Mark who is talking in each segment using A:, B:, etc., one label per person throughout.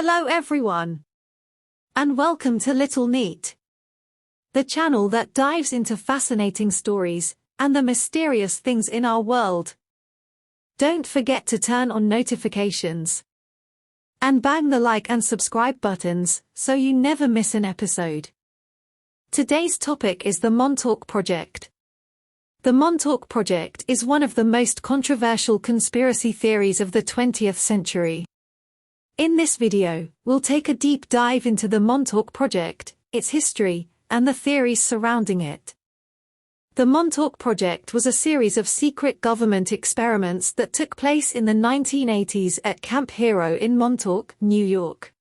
A: Hello everyone, and welcome to Little Neat, the channel that dives into fascinating stories and the mysterious things in our world. Don't forget to turn on notifications and bang the like and subscribe buttons so you never miss an episode. Today's topic is the Montauk Project. The Montauk Project is one of the most controversial conspiracy theories of the 20th century. In this video, we'll take a deep dive into the Montauk Project, its history, and the theories surrounding it. The Montauk Project was a series of secret government experiments that took place in the 1980s at Camp Hero in Montauk, New York.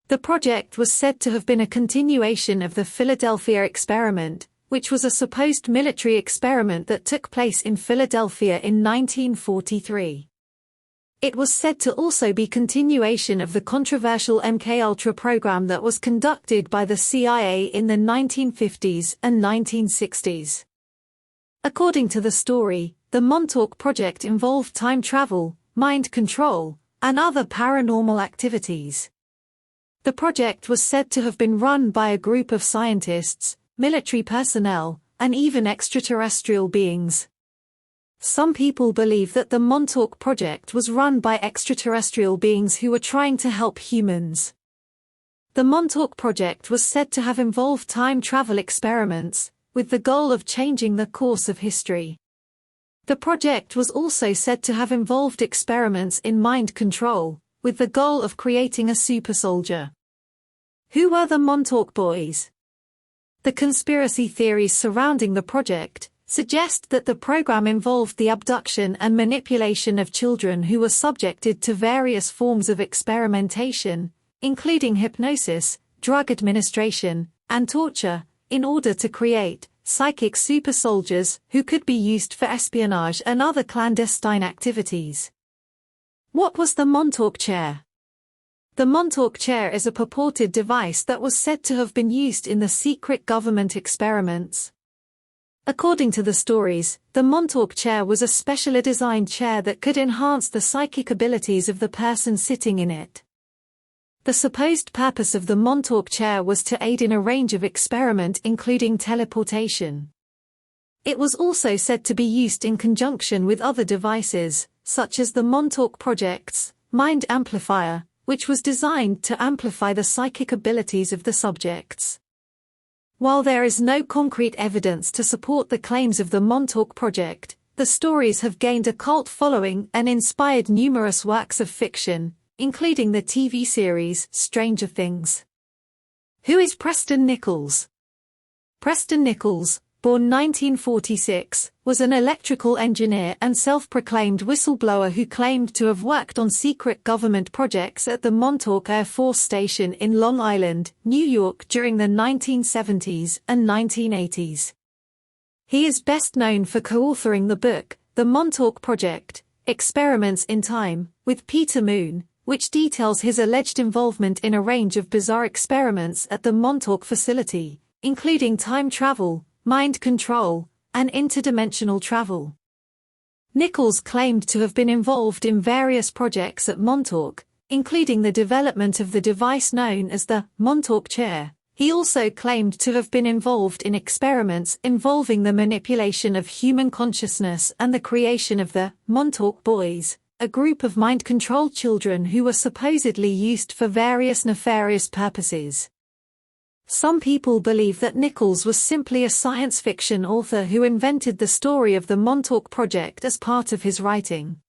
A: The project was said to have been a continuation of the Philadelphia experiment, which was a supposed military experiment that took place in Philadelphia in 1943. It was said to also be continuation of the controversial MKUltra program that was conducted by the CIA in the 1950s and 1960s. According to the story, the Montauk Project involved time travel, mind control, and other paranormal activities. The project was said to have been run by a group of scientists, military personnel, and even extraterrestrial beings. Some people believe that the Montauk Project was run by extraterrestrial beings who were trying to help humans. The Montauk Project was said to have involved time travel experiments, with the goal of changing the course of history. The project was also said to have involved experiments in mind control, with the goal of creating a super soldier. Who were the Montauk Boys? The conspiracy theories surrounding the project suggest that the program involved the abduction and manipulation of children who were subjected to various forms of experimentation, including hypnosis, drug administration, and torture, in order to create psychic super soldiers who could be used for espionage and other clandestine activities. What was the Montauk Chair? The Montauk Chair is a purported device that was said to have been used in the secret government experiments. According to the stories, the Montauk Chair was a specially designed chair that could enhance the psychic abilities of the person sitting in it. The supposed purpose of the Montauk Chair was to aid in a range of experiments including teleportation. It was also said to be used in conjunction with other devices, such as the Montauk Project's Mind Amplifier, which was designed to amplify the psychic abilities of the subjects. While there is no concrete evidence to support the claims of the Montauk Project, the stories have gained a cult following and inspired numerous works of fiction, including the TV series Stranger Things. Who is Preston Nichols? Preston Nichols, born 1946, was an electrical engineer and self-proclaimed whistleblower who claimed to have worked on secret government projects at the Montauk Air Force Station in Long Island, New York during the 1970s and 1980s. He is best known for co-authoring the book, The Montauk Project, Experiments in Time, with Peter Moon, which details his alleged involvement in a range of bizarre experiments at the Montauk facility, including time travel, mind control, and interdimensional travel. Nichols claimed to have been involved in various projects at Montauk, including the development of the device known as the Montauk Chair. He also claimed to have been involved in experiments involving the manipulation of human consciousness and the creation of the Montauk Boys, a group of mind-controlled children who were supposedly used for various nefarious purposes. Some people believe that Nichols was simply a science fiction author who invented the story of the Montauk Project as part of his writing.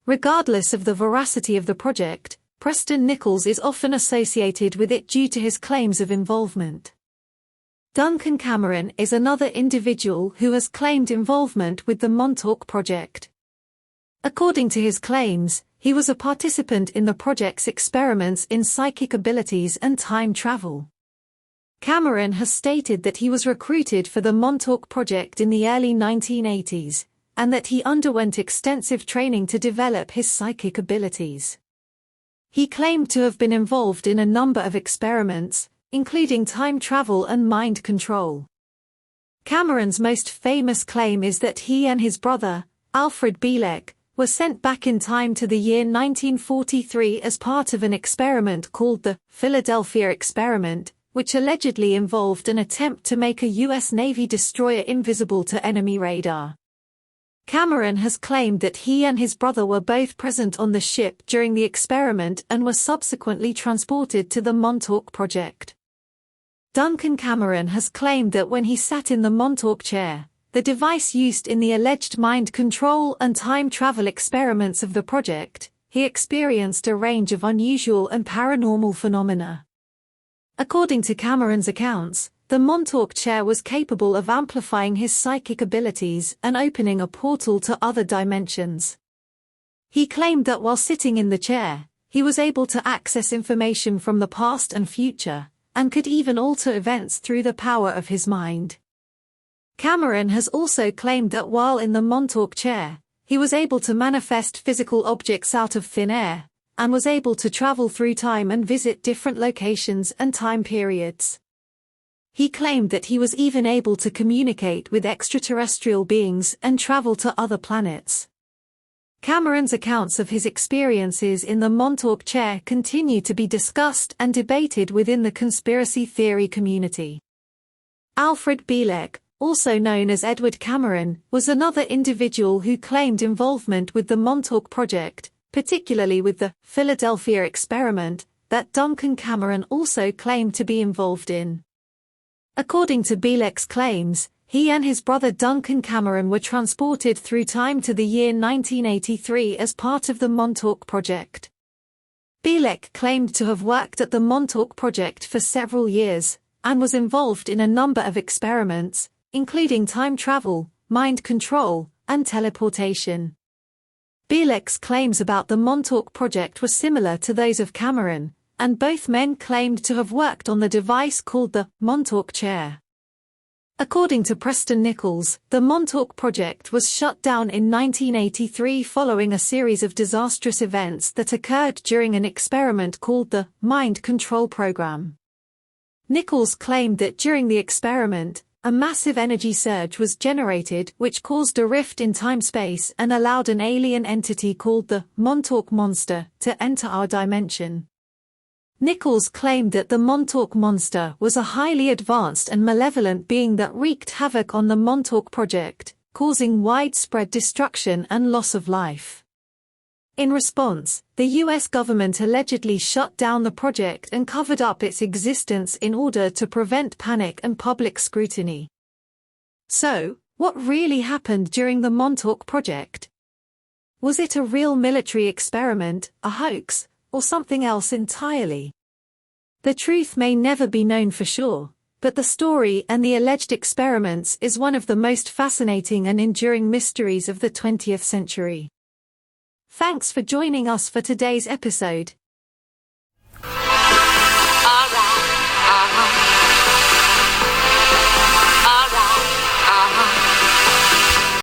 A: Regardless of the veracity of the project, Preston Nichols is often associated with it due to his claims of involvement. Duncan Cameron is another individual who has claimed involvement with the Montauk Project. According to his claims, he was a participant in the project's experiments in psychic abilities and time travel. Cameron has stated that he was recruited for the Montauk Project in the early 1980s, and that he underwent extensive training to develop his psychic abilities. He claimed to have been involved in a number of experiments, including time travel and mind control. Cameron's most famous claim is that he and his brother, Alfred Bielek, were sent back in time to the year 1943 as part of an experiment called the Philadelphia experiment, which allegedly involved an attempt to make a U.S. Navy destroyer invisible to enemy radar. Cameron has claimed that he and his brother were both present on the ship during the experiment and were subsequently transported to the Montauk Project. Duncan Cameron has claimed that when he sat in the Montauk chair, the device used in the alleged mind control and time travel experiments of the project, he experienced a range of unusual and paranormal phenomena. According to Cameron's accounts, the Montauk chair was capable of amplifying his psychic abilities and opening a portal to other dimensions. He claimed that while sitting in the chair, he was able to access information from the past and future, and could even alter events through the power of his mind. Cameron has also claimed that while in the Montauk chair, he was able to manifest physical objects out of thin air, and was able to travel through time and visit different locations and time periods. He claimed that he was even able to communicate with extraterrestrial beings and travel to other planets. Cameron's accounts of his experiences in the Montauk chair continue to be discussed and debated within the conspiracy theory community. Alfred Bielek, also known as Edward Cameron, was another individual who claimed involvement with the Montauk Project, particularly with the Philadelphia experiment, that Duncan Cameron also claimed to be involved in. According to Bielek's claims, he and his brother Duncan Cameron were transported through time to the year 1983 as part of the Montauk Project. Bielek claimed to have worked at the Montauk Project for several years, and was involved in a number of experiments, including time travel, mind control, and teleportation. Bielek's claims about the Montauk Project were similar to those of Cameron, and both men claimed to have worked on the device called the Montauk chair. According to Preston Nichols, the Montauk Project was shut down in 1983 following a series of disastrous events that occurred during an experiment called the Mind Control Program. Nichols claimed that during the experiment, a massive energy surge was generated which caused a rift in time-space and allowed an alien entity called the Montauk Monster to enter our dimension. Nichols claimed that the Montauk Monster was a highly advanced and malevolent being that wreaked havoc on the Montauk Project, causing widespread destruction and loss of life. In response, the US government allegedly shut down the project and covered up its existence in order to prevent panic and public scrutiny. So, what really happened during the Montauk Project? Was it a real military experiment, a hoax, or something else entirely? The truth may never be known for sure, but the story and the alleged experiments is one of the most fascinating and enduring mysteries of the 20th century. Thanks for joining us for today's episode.